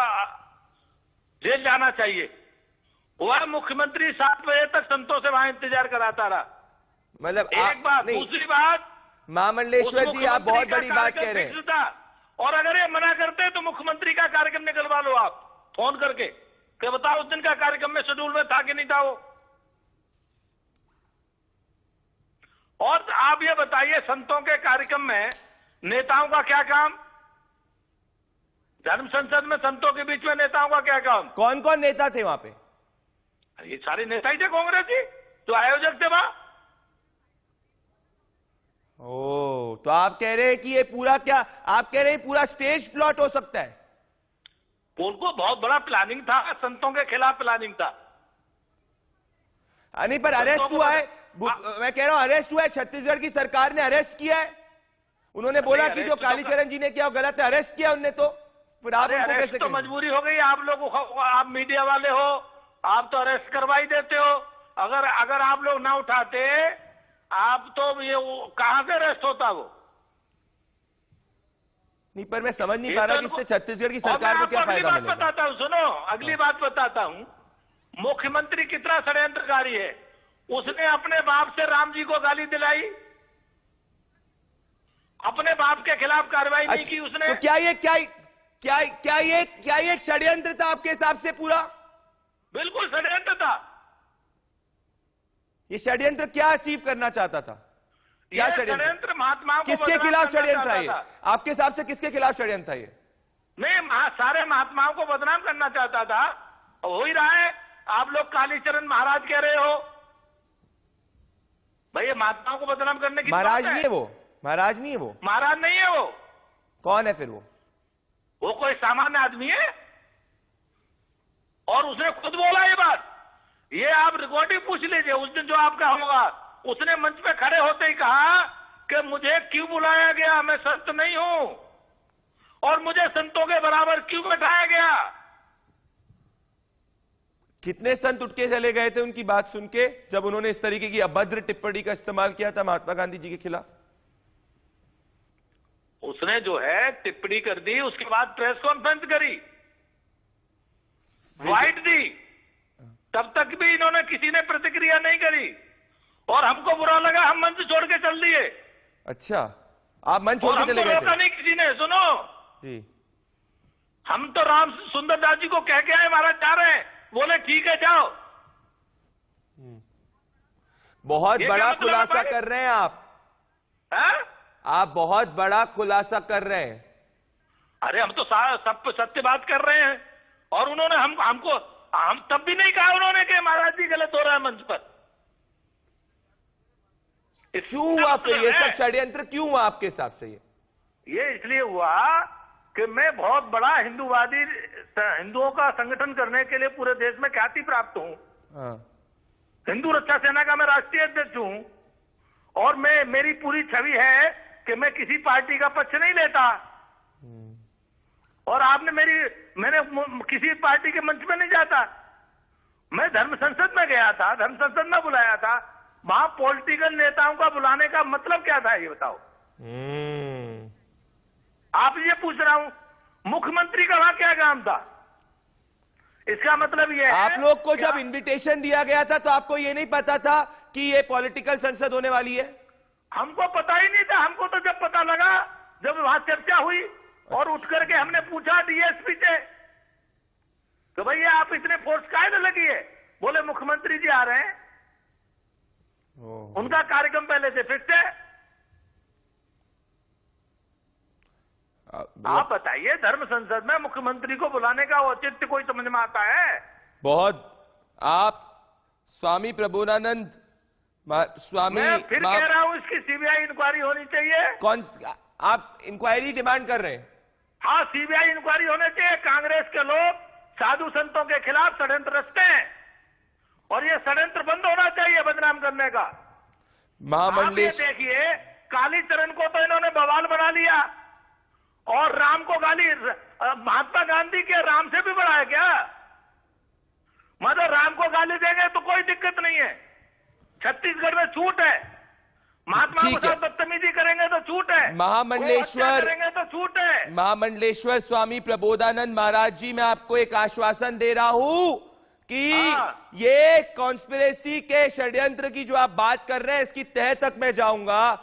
जेल जाना चाहिए। वह मुख्यमंत्री 7 बजे तक संतों से वहां इंतजार कराता रहा। मतलब एक बात। दूसरी बात, महामंडलेश्वर जी आप बहुत बड़ी बात कह रहे हैं, और अगर ये मना करते हैं तो मुख्यमंत्री का कार्यक्रम निकलवा लो आप फोन करके, कि बताओ उस दिन का कार्यक्रम में शेड्यूल में था कि नहीं था वो। और आप ये बताइए, संतों के कार्यक्रम में नेताओं का क्या काम? धर्म संसद में संतों के बीच में नेताओं का क्या काम? कौन कौन नेता थे वहां पे? ये सारे नेता ही थे कांग्रेस ही, जो आयोजक थे वहां। ओ, तो आप कह रहे हैं कि ये पूरा क्या, आप कह रहे हैं पूरा स्टेज प्लॉट हो सकता है? उनको बहुत बड़ा प्लानिंग था, संतों के खिलाफ प्लानिंग था। नहीं, पर अरेस्ट हुआ है, मैं कह रहा हूं अरेस्ट हुआ है, छत्तीसगढ़ की सरकार ने अरेस्ट किया है। उन्होंने बोला कि जो कालीचरण जी ने किया वो गलत है, अरेस्ट किया उनने, तो फिर आप उनको कैसे? तो मजबूरी हो गई, आप लोग, आप मीडिया वाले हो, आप तो अरेस्ट करवा ही देते हो। अगर आप लोग ना उठाते, आप तो ये कहां से अरेस्ट होता वो? नहीं, पर मैं समझ नहीं पा रहा कि इससे छत्तीसगढ़ की सरकार को क्या फायदा मिलेगा। बताता हूं, सुनो, अगली बात बताता हूं। मुख्यमंत्री कितना षड्यंत्रकारी है। उसने अपने बाप से राम जी को गाली दिलाई, अपने बाप के खिलाफ कार्रवाई नहीं की उसने। तो क्या ये एक षड्यंत्र था आपके हिसाब से पूरा? बिल्कुल षड्यंत्र था। ये षड्यंत्र क्या अचीव करना चाहता था? क्या षड्यंत्र महात्माओं को किसके खिलाफ षड्यंत्र था ये? आपके हिसाब से किसके खिलाफ षड्यंत्र था ये? नहीं, सारे महात्माओं को बदनाम करना चाहता था। हो ही रहा है। आप लोग कालीचरण महाराज कह रहे हो, भैया महात्माओं को बदनाम करने की महाराज नहीं है वो, महाराज नहीं है वो, महाराज नहीं है वो। कौन है फिर वो कोई सामान्य आदमी है और उसने खुद बोला ये बात। ये आप रिकॉर्डिंग पूछ लीजिए उस दिन जो आपका होगा। उसने मंच पे खड़े होते ही कहा कि मुझे क्यों बुलाया गया, मैं संत नहीं हूं और मुझे संतों के बराबर क्यों बैठाया गया। कितने संत उठ के चले गए थे उनकी बात सुन के जब उन्होंने इस तरीके की अभद्र टिप्पणी का इस्तेमाल किया था महात्मा गांधी जी के खिलाफ? उसने जो है टिप्पणी कर दी, उसके बाद प्रेस कॉन्फ्रेंस करी, वाइट दी, तब तक भी इन्होंने किसी ने प्रतिक्रिया नहीं करी और हमको बुरा लगा, हम मंच छोड़ के चल दिए। अच्छा, आप मंच छोड़ के चले गए थे? नहीं किसी ने। सुनो जी, हम तो राम सुंदर दास जी को कह के आए महाराज जा रहे हैं, बोले ठीक है जाओ। बहुत बड़ा खुलासा कर रहे हैं आप। आप बहुत बड़ा खुलासा कर रहे हैं। अरे हम तो सब सत्य बात कर रहे हैं और उन्होंने हमको हम तब भी नहीं कहा उन्होंने कि महाराज जी गलत हो रहा है मंच पर। क्यों हुआ फिर ये सब षड्यंत्र? क्यों हुआ आपके हिसाब से? ये इसलिए हुआ कि मैं बहुत बड़ा हिंदूवादी हिंदुओं का संगठन करने के लिए पूरे देश में ख्याति प्राप्त हूं। हिंदू रक्षा सेना का मैं राष्ट्रीय अध्यक्ष हूं और मेरी पूरी छवि है कि मैं किसी पार्टी का पक्ष नहीं लेता और मैंने किसी पार्टी के मंच में नहीं जाता। मैं धर्म संसद में गया था, धर्म संसद में बुलाया था। वहां पॉलिटिकल नेताओं का बुलाने का मतलब क्या था ये बताओ? आप ये पूछ रहा हूं, मुख्यमंत्री का वहां क्या काम था? इसका मतलब ये है आप लोग को जब इनविटेशन दिया गया था तो आपको ये नहीं पता था कि ये पॉलिटिकल संसद होने वाली है? हमको पता ही नहीं था। हमको तो जब पता लगा, जब वहां चर्चा हुई और उठ करके हमने पूछा डीएसपी से तो भैया आप इतने फोर्स काहे लगी है? बोले मुख्यमंत्री जी आ रहे हैं, उनका कार्यक्रम पहले से फिक्स है। आप बताइए, धर्म संसद में मुख्यमंत्री को बुलाने का औचित्य कोई समझ में आता है? बहुत। आप स्वामी प्रबोधानंद स्वामी, मैं फिर कह रहा हूं इसकी सीबीआई इंक्वायरी होनी चाहिए। कौन आप इंक्वायरी डिमांड कर रहे हैं? हाँ, सीबीआई इंक्वायरी होने चाहिए। कांग्रेस के लोग साधु संतों के खिलाफ षड्यंत्र रचते हैं और ये षड्यंत्र बंद होना चाहिए बदनाम करने का। महामंडलेश देखिए, कालीचरण को तो इन्होंने बवाल बना लिया और राम को गाली, महात्मा गांधी के राम से भी बड़ा है क्या? मतलब राम को गाली देंगे तो कोई दिक्कत नहीं है, छत्तीसगढ़ में छूट है। महात्मा के साथ बदतमीजी करेंगे तो छूट है, महामंडलेश्वर करेंगे तो छूट है। महामंडलेश्वर स्वामी प्रबोधानंद महाराज जी, मैं आपको एक आश्वासन दे रहा हूं कि ये कॉन्स्पिरेसी के षड्यंत्र की जो आप बात कर रहे हैं इसकी तह तक मैं जाऊंगा।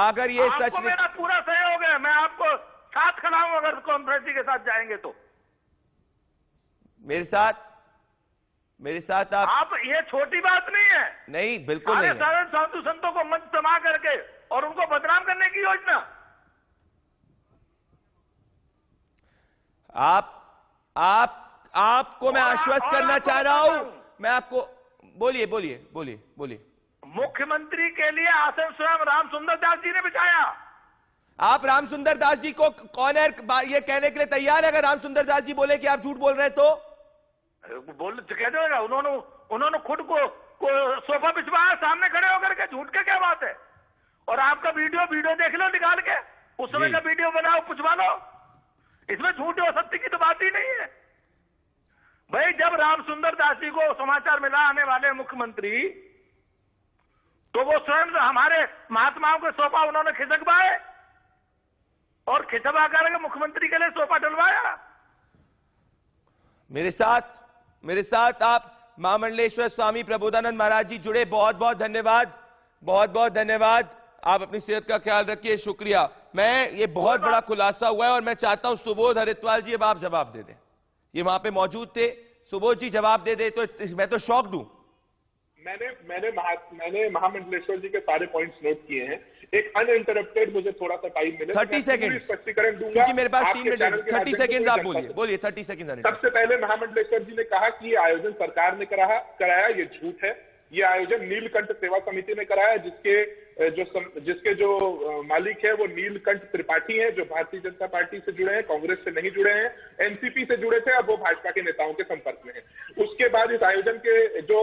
अगर ये सच, मेरा पूरा सहयोग है, मैं आपको साथ खड़ा हूं अगर कॉन्फ्रेंसी के साथ जाएंगे तो। मेरे साथ आप ये छोटी बात नहीं है। नहीं, बिल्कुल नहीं। सारे साधु संतों को मंच समा करके और उनको बदनाम करने की योजना। आपको मैं आश्वस्त करना चाह रहा हूं। मैं आपको बोलिए। मुख्यमंत्री के लिए आसन स्वयं राम सुंदर दास जी ने बिछाया। आप राम सुंदर दास जी को कौन है ये कहने के लिए तैयार है? अगर राम सुंदर दास जी बोले कि आप झूठ बोल रहे हैं तो कह देगा। उन्होंने खुद को सोफा बिछवाया सामने खड़े होकर के। झूठ का क्या बात है? और आपका वीडियो देख लो निकाल के, उस समय का वीडियो बनाओ, पुछवा लो। इसमें झूठ और सत्य की तो बात ही नहीं है भाई। जब राम सुंदर दास जी को समाचार मिला आने वाले मुख्यमंत्री, तो वो स्वयं हमारे महात्माओं के सोफा उन्होंने खिसकवाए और खिसका करके मुख्यमंत्री के लिए सोफा डलवाया। मेरे साथ आप महामंडलेश्वर स्वामी प्रबोधानंद महाराज जी जुड़े, बहुत बहुत धन्यवाद। आप अपनी सेहत का ख्याल रखिए, शुक्रिया। मैं ये बहुत बड़ा खुलासा हुआ है और मैं चाहता हूं सुबोध हरिद्वाल जी अब आप जवाब दे दें। ये वहां पे मौजूद थे, सुबोध जी जवाब दे दे तो मैं तो शौक दूं। मैंने महामंडलेश्वर जी के सारे पॉइंट्स नोट किए हैं। एक अनइंटरप्टेड मुझे थोड़ा सा टाइम मिले 30 सेकंड स्पष्टीकरण दूंगा, क्योंकि मेरे पास 3 मिनट, चैनल के 30 सेकंड माध्यम आप से बोलिए, बोलिए 30 सेकंड। सबसे पहले महामंडलेश्वर जी ने कहा कि ये आयोजन सरकार ने कराया, ये झूठ है। ये आयोजन नीलकंठ सेवा समिति ने कराया, जिसके जो मालिक है वो नीलकंठ त्रिपाठी हैं, जो भारतीय जनता पार्टी से जुड़े हैं, कांग्रेस से नहीं जुड़े हैं, एनसीपी से जुड़े थे, अब वो भाजपा के नेताओं के संपर्क में हैं। उसके बाद इस आयोजन के जो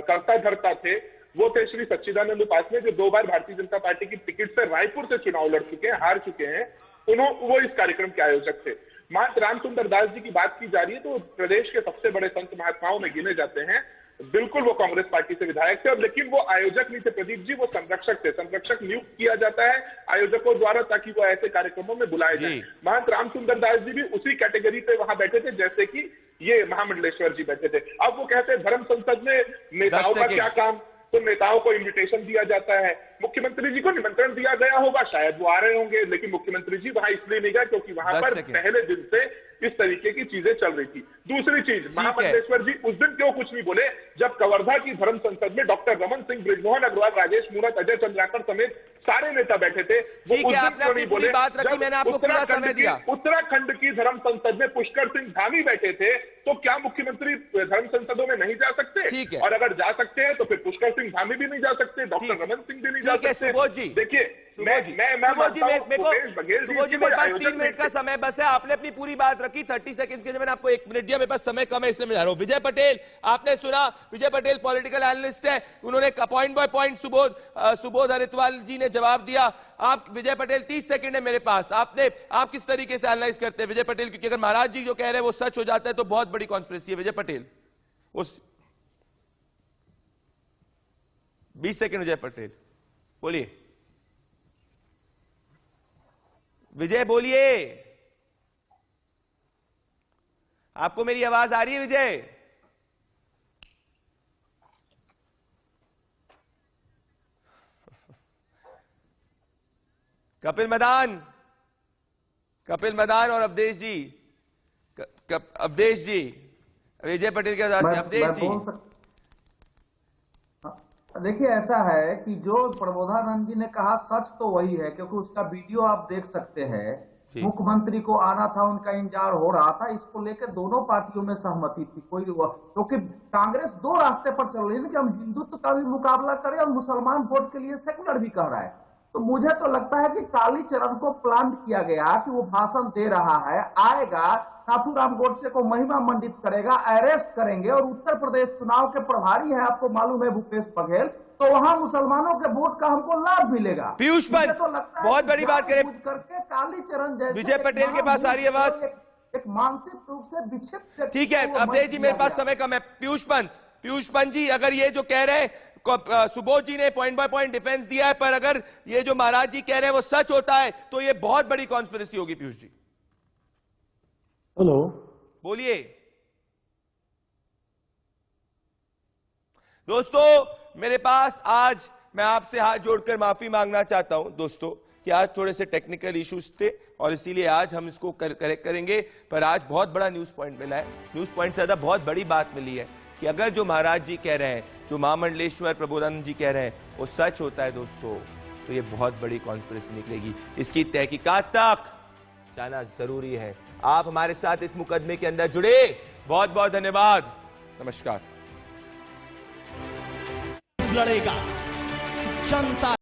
कर्ता धर्ता थे वो थे श्री सच्चिदानंद उपासने, जो 2 बार भारतीय जनता पार्टी की टिकट से रायपुर से चुनाव लड़ चुके हैं, हार चुके हैं। वो इस कार्यक्रम के आयोजक थे। महंत रामसुंदर दास जी की बात की जा रही है तो प्रदेश के सबसे बड़े संत महात्माओं में गिने जाते हैं। बिल्कुल वो कांग्रेस पार्टी से विधायक थे, और लेकिन वो आयोजक नहीं थे प्रदीप जी, वो संरक्षक थे। संरक्षक नियुक्त किया जाता है आयोजकों द्वारा ताकि वो ऐसे कार्यक्रमों में बुलाए जाए। महंत रामसुंदर दास जी भी उसी कैटेगरी पे वहां बैठे थे जैसे कि ये महामंडलेश्वर जी बैठे थे। अब वो कहते हैं धर्म संसद में नेताओं का क्या काम, तो नेताओं को इनविटेशन दिया जाता है। मुख्यमंत्री जी को निमंत्रण दिया गया होगा, शायद वो आ रहे होंगे, लेकिन मुख्यमंत्री जी वहां इसलिए नहीं गए क्योंकि वहां पर पहले दिन से इस तरीके की चीजें चल रही थी। दूसरी चीज, महामंडलेश्वर जी उस दिन क्यों कुछ नहीं बोले जब कवर्धा की धर्म संसद में डॉक्टर रमन सिंह, बृजमोहन अग्रवाल, राजेश मूरत, अजय चंद्राकर समेत सारे नेता बैठे थे। वो उस दिन क्यों नहीं बोले जब उत्तराखंड की धर्म संसद में पुष्कर सिंह धामी बैठे थे? तो क्या मुख्यमंत्री धर्म संसदों में नहीं जा सकते? और अगर जा सकते हैं तो फिर पुष्कर सिंह धामी भी नहीं जा सकते, डॉक्टर रमन सिंह भी नहीं जा सकते। देखिए, मेरे पास 3 मिनट का समय बस है। आपने अपनी पूरी बात रखी 30 सेकंड्स के लिए, मैंने आपको 1 मिनट दिया, मेरे पास समय कम है इसलिए मैं जा रहा हूं। विजय पटेल, आपने सुना, विजय पटेल पॉलिटिकल एनालिस्ट है, उन्होंने पॉइंट बाय पॉइंट सुबोध हरिद्वाल जी ने जवाब दिया। आप विजय पटेल 30 सेकंड है मेरे पास, आप किस तरीके से एनालाइज करते हैं विजय पटेल? क्योंकि अगर महाराज जी जो कह रहे हैं वो सच हो जाता है तो बहुत बड़ी कॉन्स्पिरेसी है। विजय पटेल, उस 20 सेकंड विजय पटेल बोलिए। विजय बोलिए, आपको मेरी आवाज आ रही है विजय? कपिल मदान और अवधेश जी, अवधेश जी, विजय पटेल के साथ अवधेश जी। देखिए, ऐसा है कि जो प्रबोधानंद जी ने कहा सच तो वही है, क्योंकि उसका वीडियो आप देख सकते हैं। मुख्यमंत्री को आना था, उनका इंतजार हो रहा था, इसको लेकर दोनों पार्टियों में सहमति थी। क्योंकि कांग्रेस 2 रास्ते पर चल रही है कि हम हिंदुत्व का भी मुकाबला करें और मुसलमान वोट के लिए सेकुलर भी कह रहा है। तो मुझे तो लगता है कि कालीचरण को प्लान किया गया कि वो भाषण दे रहा है, आएगा, नाथूराम गोडसे को महिमा मंडित करेगा, अरेस्ट करेंगे, और उत्तर प्रदेश चुनाव के प्रभारी है, आपको मालूम है, भूपेश बघेल, तो वहां मुसलमानों के वोट का हमको लाभ मिलेगा। पीयूष पंत, तो बहुत बड़ी बात करें करके कालीचरण जैसे विजय पटेल के पास आ रही है आवाज, एक मानसिक रूप से विक्षिप्त। ठीक है अवधेश जी, मेरे पास समय कम है। पीयूष पंत जी, अगर ये जो कह रहे हैं, सुबोध जी ने पॉइंट बाय पॉइंट डिफेंस दिया है, पर अगर ये जो महाराज जी कह रहे हैं वो सच होता है तो ये बहुत बड़ी कॉन्स्पिरेसी होगी। पीयूष जी हेलो, बोलिए। दोस्तों, मेरे पास आज मैं आपसे हाथ जोड़कर माफी मांगना चाहता हूं दोस्तों कि आज थोड़े से टेक्निकल इश्यूज थे और इसीलिए आज हम इसको करेक्ट करेंगे, पर आज बहुत बड़ा न्यूज पॉइंट मिला है। न्यूज पॉइंट से ज्यादा बहुत बड़ी बात मिली है कि अगर जो महाराज जी कह रहे हैं, जो महामंडलेश्वर प्रबोधानंद जी कह रहे हैं, वो सच होता है दोस्तों, तो ये बहुत बड़ी कॉन्स्पिरेसी निकलेगी। इसकी तहकीकात तक जाना जरूरी है। आप हमारे साथ इस मुकदमे के अंदर जुड़े, बहुत बहुत धन्यवाद, नमस्कार। लड़ेगा जनता।